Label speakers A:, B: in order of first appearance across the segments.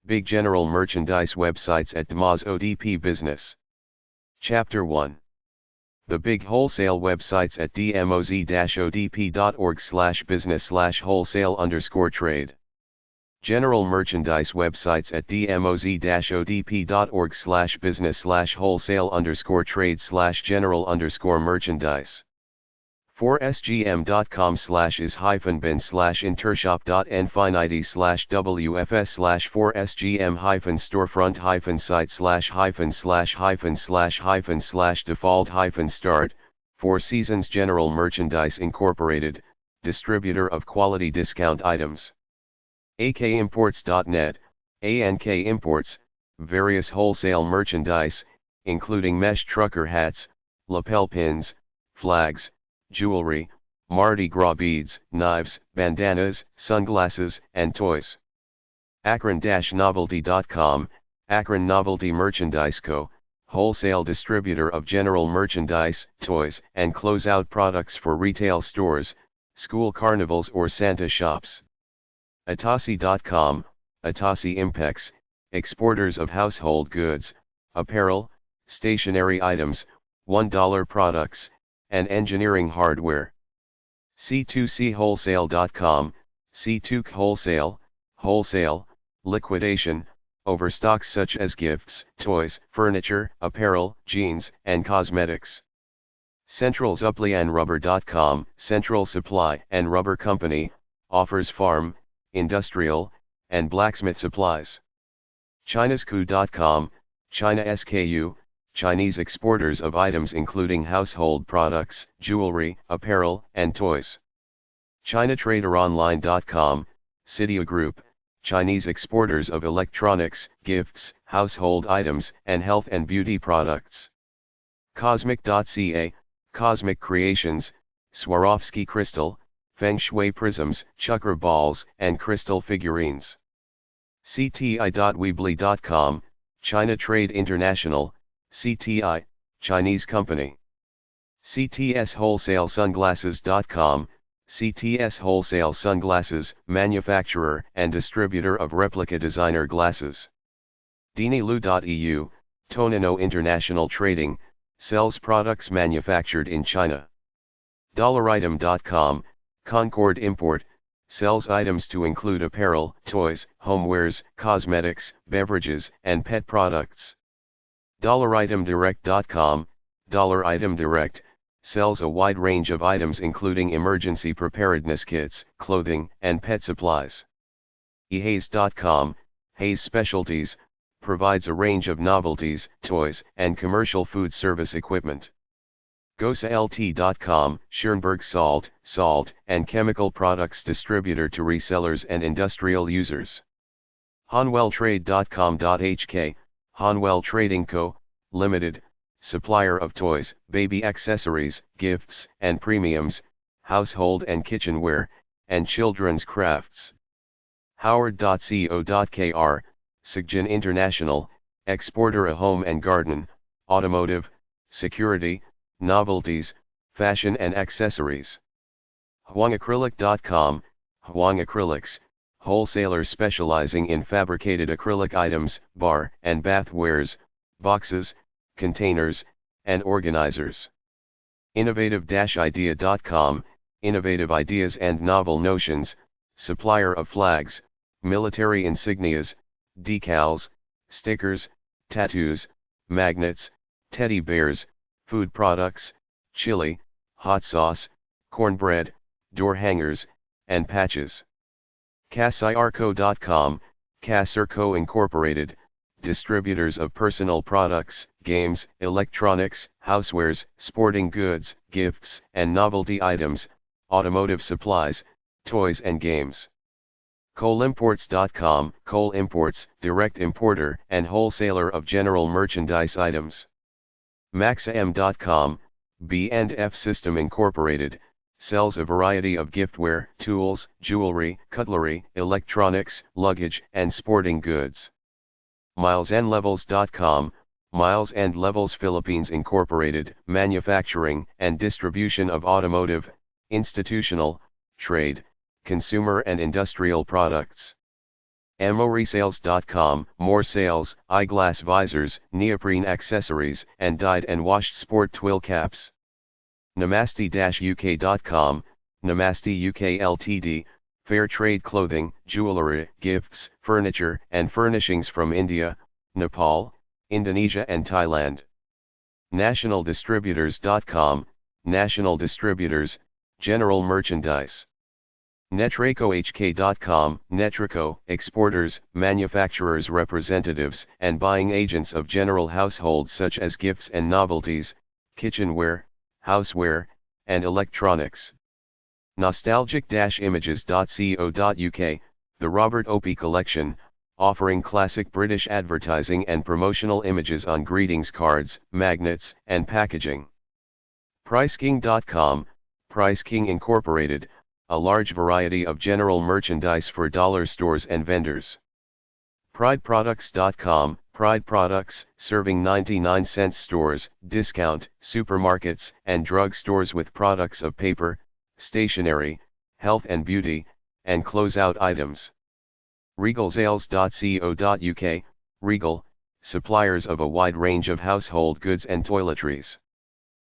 A: Big General Merchandise Websites at Dmoz-Odp Business. Chapter 1. The big wholesale websites at dmoz-odp.org/business/wholesale_trade. General merchandise websites at dmoz-odp.org/business/wholesale_trade/general_merchandise. 4sgm.com/infinity/wfs/4sgm-store-front/site////default-start. Four Seasons General Merchandise Incorporated, distributor of quality discount items. akimports.net, ANK Imports, various wholesale merchandise, including mesh trucker hats, lapel pins, flags, jewelry, Mardi Gras beads, knives, bandanas, sunglasses, and toys. Akron-novelty.com, Akron Novelty Merchandise Co., wholesale distributor of general merchandise, toys, and closeout products for retail stores, school carnivals or Santa shops. Atasi.com, Atasi Impex, exporters of household goods, apparel, stationery items, $1 products, and engineering hardware. C2CWholesale.com, C2C Wholesale, wholesale, liquidation, overstocks such as gifts, toys, furniture, apparel, jeans, and cosmetics. CentralSupplyandRubber.com, Central Supply and Rubber Company, offers farm, industrial, and blacksmith supplies. ChinasKu.com, China SKU, Chinese exporters of items including household products, jewelry, apparel, and toys. ChinaTraderOnline.com, Cydia Group, Chinese exporters of electronics, gifts, household items, and health and beauty products. Cosmic.ca, Cosmic Creations, Swarovski crystal, Feng Shui prisms, chakra balls, and crystal figurines. CTI.weebly.com, China Trade International, CTI, Chinese company. CTSWholesaleSunglasses.com, CTS Wholesale Sunglasses, manufacturer and distributor of replica designer glasses. Dinilu.eu, Tonino International Trading, sells products manufactured in China. Dollaritem.com, Concord Import, sells items to include apparel, toys, homewares, cosmetics, beverages, and pet products. DollarItemDirect.com, Dollar Item Direct, sells a wide range of items including emergency preparedness kits, clothing, and pet supplies. eHaze.com, Haze Specialties, provides a range of novelties, toys, and commercial food service equipment. GosaLT.com, Schoenberg salt, and chemical products distributor to resellers and industrial users. HonwellTrade.com.hk, Honwell Trading Co., Limited, supplier of toys, baby accessories, gifts and premiums, household and kitchenware, and children's crafts. Howard.co.kr, Sigjan International, exporter of home and garden, automotive, security, novelties, fashion and accessories. HwangAcrylic.com, Hwang Acrylics, wholesaler specializing in fabricated acrylic items, bar and bath wares, boxes, containers, and organizers. Innovative-idea.com, innovative ideas and novel notions, supplier of flags, military insignias, decals, stickers, tattoos, magnets, teddy bears, food products, chili, hot sauce, cornbread, door hangers, and patches. Casirco.com, Casirco Incorporated, distributors of personal products, games, electronics, housewares, sporting goods, gifts and novelty items, automotive supplies, toys and games. Coalimports.com, Coal Imports, direct importer and wholesaler of general merchandise items. Maxam.com, B&F System Incorporated, sells a variety of giftware, tools, jewelry, cutlery, electronics, luggage, and sporting goods. MilesandLevels.com, Miles and Levels Philippines Incorporated, manufacturing and distribution of automotive, institutional, trade, consumer and industrial products. AmmoResales.com, more sales, eyeglass visors, neoprene accessories, and dyed and washed sport twill caps. Namaste-UK.com, Namaste UK Ltd, fair trade clothing, jewellery, gifts, furniture, and furnishings from India, Nepal, Indonesia and Thailand. NationalDistributors.com, national distributors, general merchandise. NetracoHK.com, Netraco, exporters, manufacturers representatives and buying agents of general households such as gifts and novelties, kitchenware, houseware, and electronics. Nostalgic-images.co.uk, the Robert Opie Collection, offering classic British advertising and promotional images on greetings cards, magnets, and packaging. PriceKing.com, Price King Incorporated, a large variety of general merchandise for dollar stores and vendors. PrideProducts.com, Pride Products, serving 99-cent stores, discount, supermarkets, and drug stores with products of paper, stationery, health and beauty, and closeout items. RegalSales.co.uk, Regal, suppliers of a wide range of household goods and toiletries.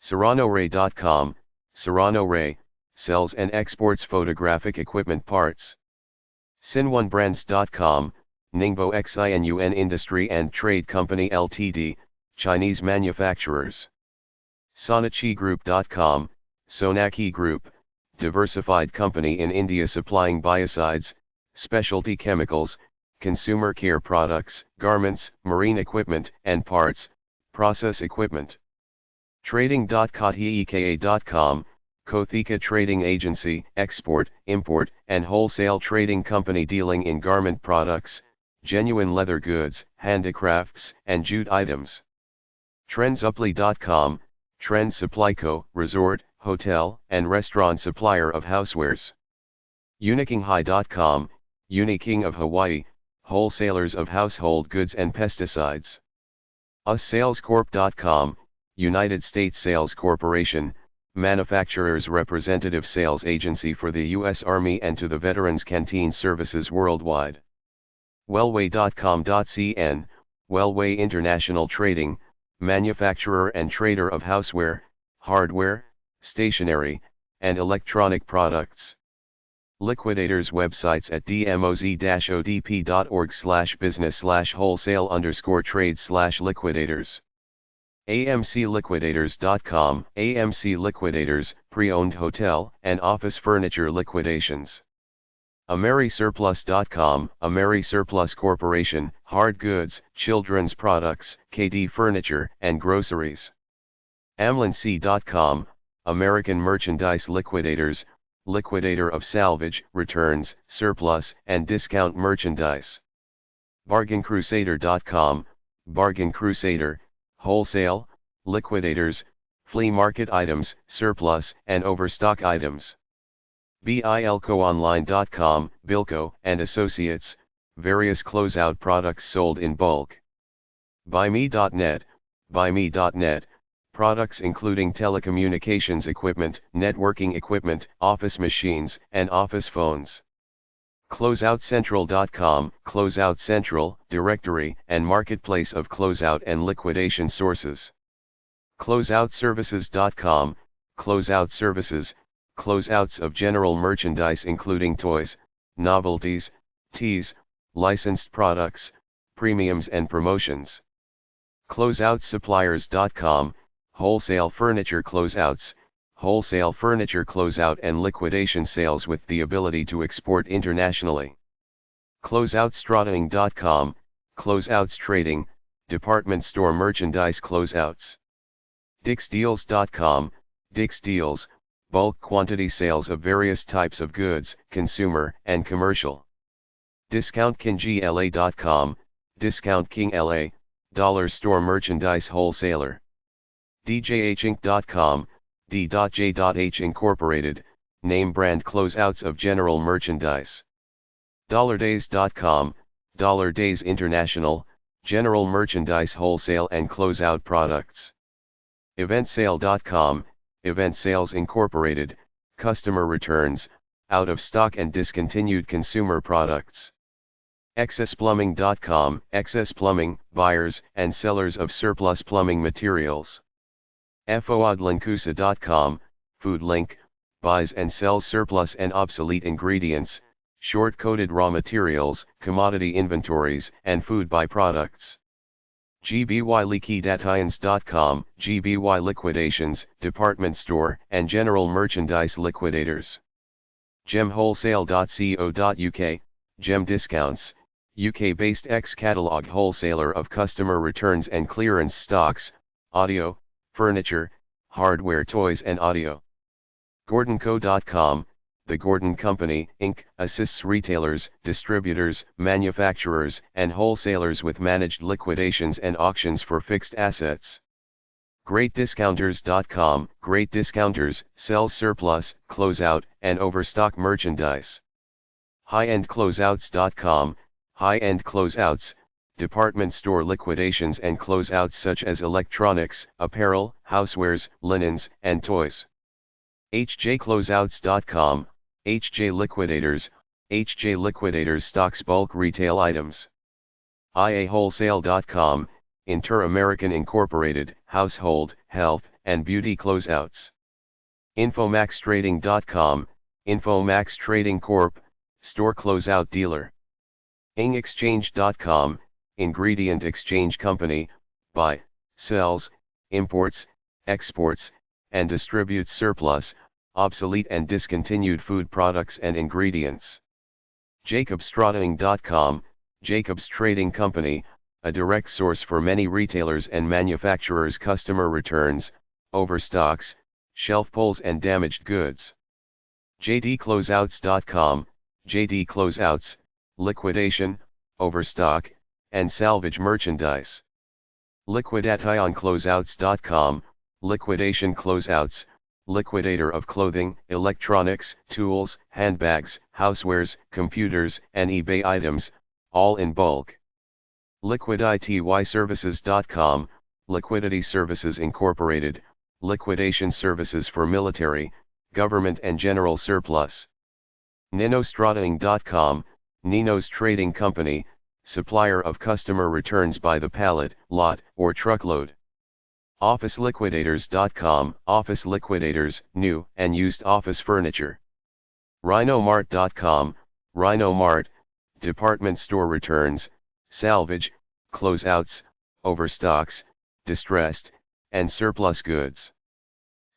A: SerranoRay.com, Serrano Ray, sells and exports photographic equipment parts. Sinwonbrands.com, Ningbo Xin Industry and Trade Company Ltd, Chinese manufacturers. SonachiGroup.com, Sonaki Group, diversified company in India supplying biocides, specialty chemicals, consumer care products, garments, marine equipment and parts, process equipment. Trading.kothika.com, Kothika Trading Agency, export, import, and wholesale trading company dealing in garment products, genuine leather goods, handicrafts, and jute items. Trendsupply.com, Trend Supply Co., resort, hotel, and restaurant supplier of housewares. Unikinghai.com, Uniking of Hawaii, wholesalers of household goods and pesticides. USSalesCorp.com, United States Sales Corporation, manufacturer's representative sales agency for the U.S. Army and to the Veterans Canteen Services worldwide. Wellway.com.cn, Wellway International Trading, manufacturer and trader of houseware, hardware, stationery, and electronic products. Liquidators websites at dmoz-odp.org/business/wholesale_trade/liquidators. AMCLiquidators.com, AMC Liquidators, pre-owned hotel and office furniture liquidations. AmeriSurplus.com, AmeriSurplus Corporation, hard goods, children's products, KD furniture, and groceries. AmlinC.com, American Merchandise Liquidators, liquidator of salvage, returns, surplus, and discount merchandise. BargainCrusader.com, Bargain Crusader, wholesale, liquidators, flea market items, surplus, and overstock items. BILCOonline.com, Bilco and Associates, various closeout products sold in bulk. BuyMe.net, BuyMe.net, products including telecommunications equipment, networking equipment, office machines, and office phones. CloseoutCentral.com, Closeout Central, directory and marketplace of closeout and liquidation sources. CloseoutServices.com, Closeout Services, closeouts of general merchandise including toys, novelties, teas, licensed products, premiums and promotions. CloseoutSuppliers.com, wholesale furniture closeouts, wholesale furniture closeout and liquidation sales with the ability to export internationally. CloseoutStratoing.com, closeouts trading, department store merchandise closeouts. DixDeals.com, Dix Deals, bulk quantity sales of various types of goods, consumer and commercial. DiscountKingLA.com, Discount King LA, dollar store merchandise wholesaler. DJHinc.com, D.J.H Incorporated, name brand closeouts of general merchandise. DollarDays.com, Dollar Days International, general merchandise wholesale and closeout products. EventSale.com, Event Sales Incorporated, customer returns, out of stock and discontinued consumer products. excessplumbing.com, Excess Plumbing, buyers and sellers of surplus plumbing materials. foodlinkusa.com, Food Link, buys and sells surplus and obsolete ingredients, short-coded raw materials, commodity inventories, and food byproducts. gbylikeydatians.com, GBY liquidations, department store and general merchandise liquidators. gemwholesale.co.uk, Gem Discounts, UK-based ex-catalog wholesaler of customer returns and clearance stocks, audio, furniture, hardware, toys and audio. gordonco.com, The Gordon Company, Inc., assists retailers, distributors, manufacturers, and wholesalers with managed liquidations and auctions for fixed assets. GreatDiscounters.com, Great Discounters, sells surplus, closeout, and overstock merchandise. HighEndCloseouts.com, High-End Closeouts, department store liquidations and closeouts such as electronics, apparel, housewares, linens, and toys. HJCloseouts.com, HJ Liquidators, HJ Liquidators stocks bulk retail items. IAWholesale.com, Inter-American Incorporated, household, health, and beauty closeouts. InfomaxTrading.com, Infomax Trading Corp., store closeout dealer. IngExchange.com, ingredient exchange company, buy, sells, imports, exports, and distributes surplus, obsolete and discontinued food products and ingredients. JacobsTrading.com, Jacobs Trading Company, a direct source for many retailers and manufacturers' customer returns, overstocks, shelf pulls and damaged goods. JDCloseouts.com, JD Closeouts, liquidation, overstock, and salvage merchandise. LiquidationCloseouts.com, liquidation closeouts, liquidator of clothing, electronics, tools, handbags, housewares, computers, and eBay items, all in bulk. LiquidITYServices.com, Liquidity Services Incorporated, liquidation services for military, government and general surplus. NinoStrading.com, Nino's Trading Company, supplier of customer returns by the pallet, lot, or truckload. OfficeLiquidators.com, Office Liquidators, new and used office furniture. RhinoMart.com, RhinoMart, department store returns, salvage, closeouts, overstocks, distressed, and surplus goods.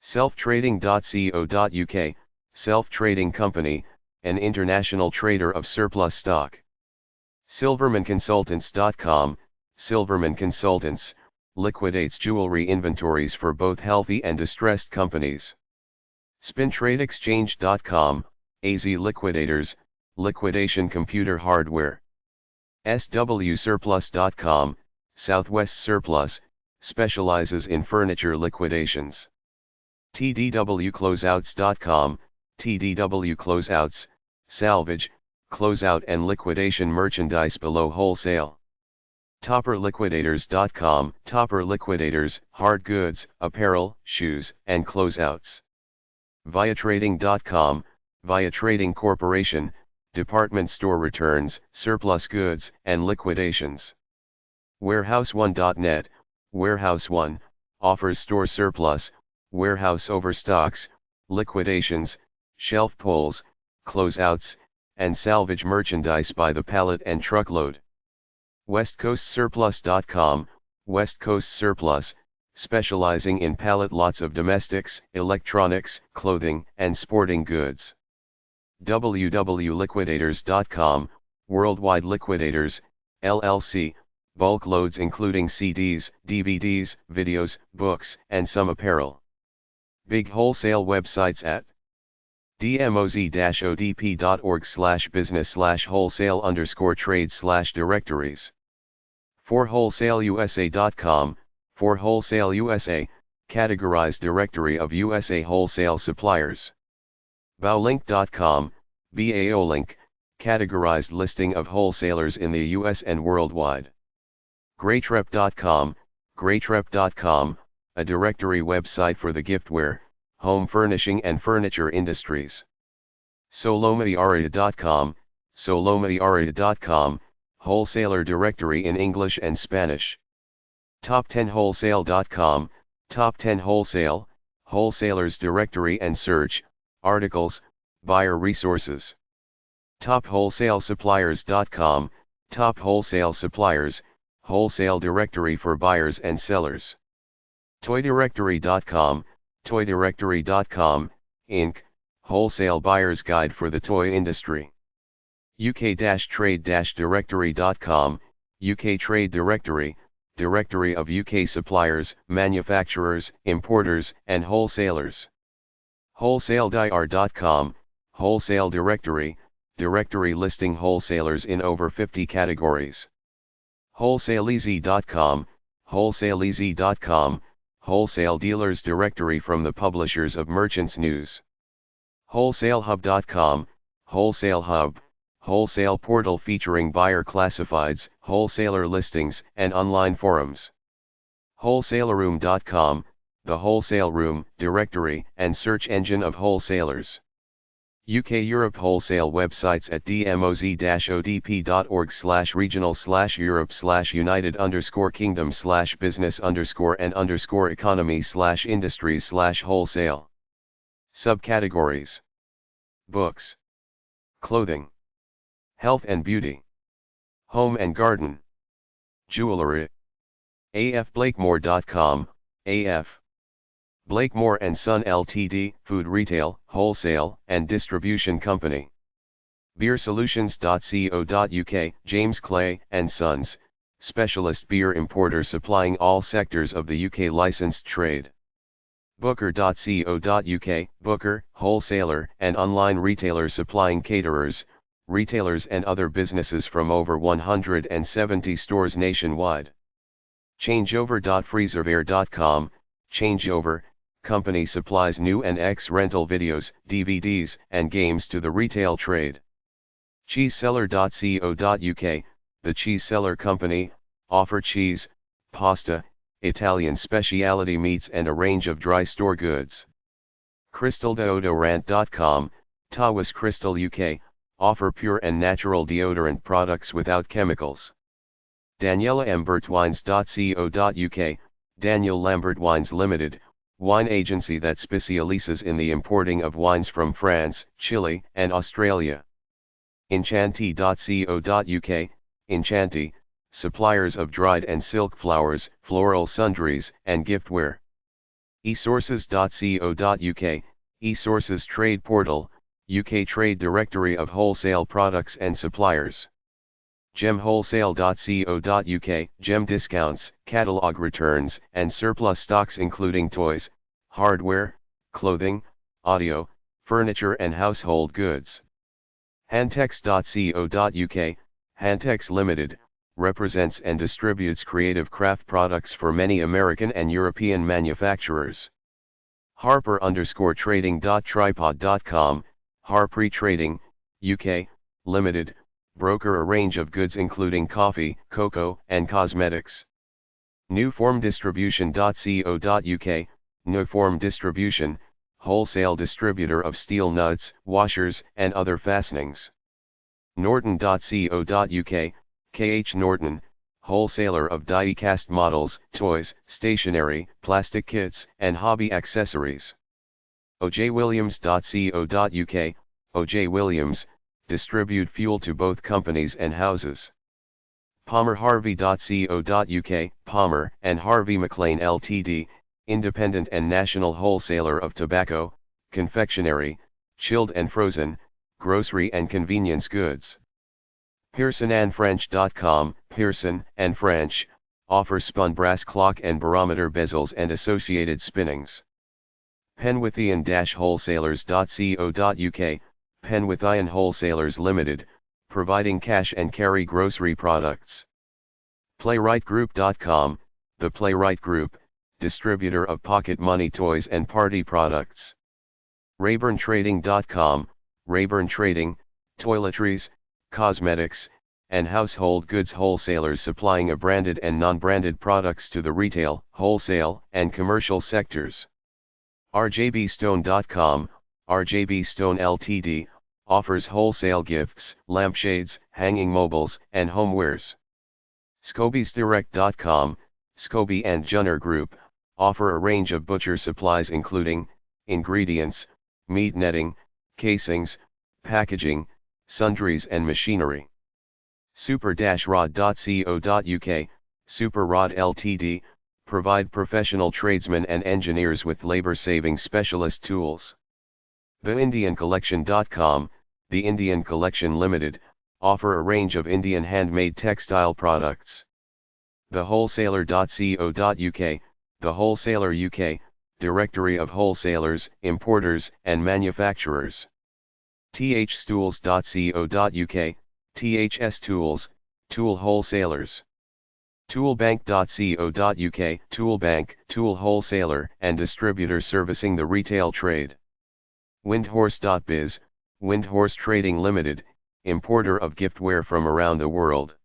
A: Selftrading.co.uk, Self-Trading Company, an international trader of surplus stock. SilvermanConsultants.com, Silverman Consultants, liquidates jewelry inventories for both healthy and distressed companies. SpinTradeExchange.com, AZ Liquidators, liquidation computer hardware. SWSurplus.com, Southwest Surplus, specializes in furniture liquidations. TDWCloseouts.com, TDW Closeouts, salvage, closeout and liquidation merchandise below wholesale. TopperLiquidators.com, Topper Liquidators, hard goods, apparel, shoes, and closeouts. ViaTrading.com, Via Trading Corporation, department store returns, surplus goods, and liquidations. WarehouseOne.net, Warehouse One, offers store surplus, warehouse overstocks, liquidations, shelf pulls, closeouts, and salvage merchandise by the pallet and truckload. WestCoastSurplus.com, West Coast Surplus, specializing in pallet lots of domestics, electronics, clothing, and sporting goods. WWLiquidators.com, Worldwide Liquidators, LLC, bulk loads including CDs, DVDs, videos, books, and some apparel. Big wholesale websites at dmoz-odp.org/business/wholesale_trade/directories. 4wholesaleusa.com, 4wholesaleusa, categorized directory of USA wholesale suppliers. Baolink.com, BAOlink, categorized listing of wholesalers in the US and worldwide. Greatrep.com, Greatrep.com, a directory website for the giftware, home furnishing and furniture industries. Solomaiaria.com, Solomaiaria.com, wholesaler directory in English and Spanish. Top10wholesale.com, Top 10 Wholesale, wholesalers directory and search, articles, buyer resources. TopWholesaleSuppliers.com, Top Wholesale Suppliers, wholesale directory for buyers and sellers. ToyDirectory.com, ToyDirectory.com, Inc., wholesale buyer's guide for the toy industry. UK-Trade-Directory.com, UK Trade Directory, directory of UK suppliers, manufacturers, importers, and wholesalers. WholesaleDir.com, wholesale directory, directory listing wholesalers in over 50 categories. WholesaleEasy.com, WholesaleEasy.com, wholesale dealers directory from the publishers of Merchants News. WholesaleHub.com, Wholesale Hub, wholesale portal featuring buyer classifieds, wholesaler listings, and online forums. WholesaleRoom.com, the wholesale room, directory, and search engine of wholesalers. UK-Europe wholesale websites at dmoz-odp.org/regional/Europe/United_Kingdom/business_economy/industries/wholesale. Subcategories: books, clothing, health and beauty, home and garden, jewelry. afblakemore.com, AF Blakemore & Son Ltd, food retail, wholesale, and distribution company. Beersolutions.co.uk, James Clay & Sons, specialist beer importer supplying all sectors of the UK licensed trade. Booker.co.uk, Booker, wholesaler and online retailer supplying caterers, retailers and other businesses from over 170 stores nationwide. Changeover.freezerware.com, Changeover, company supplies new and ex-rental videos, DVDs, and games to the retail trade. Cheeseseller.co.uk, the cheese seller company, offer cheese, pasta, Italian specialty meats and a range of dry store goods. Crystaldeodorant.com, Tawas Crystal UK, offer pure and natural deodorant products without chemicals. DanielaMbertWines.co.uk, Daniel Lambert Wines Limited, wine agency that specializes in the importing of wines from France, Chile, and Australia. Enchanti.co.uk, Enchanti, suppliers of dried and silk flowers, floral sundries, and giftware. eSources.co.uk, eSources trade portal, UK trade directory of wholesale products and suppliers. gemwholesale.co.uk, gem discounts, catalog returns, and surplus stocks including toys, hardware, clothing, audio, furniture and household goods. Hantex.co.uk, Hantex Limited, represents and distributes creative craft products for many American and European manufacturers. Harper_trading.tripod.com, Harpre Trading, UK, Limited, broker a range of goods including coffee, cocoa, and cosmetics. Newformdistribution.co.uk, Newform Distribution, wholesale distributor of steel nuts, washers, and other fastenings. Norton.co.uk, KH Norton, wholesaler of die-cast models, toys, stationery, plastic kits, and hobby accessories. ojwilliams.co.uk, OJ Williams, distribute fuel to both companies and houses. PalmerHarvey.co.uk, Palmer and Harvey McLean Ltd, independent and national wholesaler of tobacco, confectionery, chilled and frozen, grocery and convenience goods. PearsonandFrench.com, Pearson and French, offer spun brass clock and barometer bezels and associated spinnings. Penwithian-wholesalers.co.uk, Penwithian Wholesalers Limited, providing cash and carry grocery products. PlaywrightGroup.com, the Playwright Group, distributor of pocket money toys and party products. RayburnTrading.com, Rayburn Trading, toiletries, cosmetics, and household goods wholesalers supplying a branded and non-branded products to the retail, wholesale, and commercial sectors. RJBStone.com, RJB Stone Ltd, offers wholesale gifts, lampshades, hanging mobiles, and homewares. ScobiesDirect.com, Scoby and Junner Group, offer a range of butcher supplies including, ingredients, meat netting, casings, packaging, sundries and machinery. Super-rod.co.uk, Super Rod Ltd, provide professional tradesmen and engineers with labor-saving specialist tools. TheIndianCollection.com, The Indian Collection Limited, offer a range of Indian handmade textile products. TheWholesaler.co.uk, The Wholesaler UK, directory of wholesalers, importers, and manufacturers. THStools.co.uk, THS Tools, tool wholesalers. Toolbank.co.uk, Toolbank, tool wholesaler and distributor servicing the retail trade. Windhorse.biz, Windhorse Trading Limited, importer of giftware from around the world.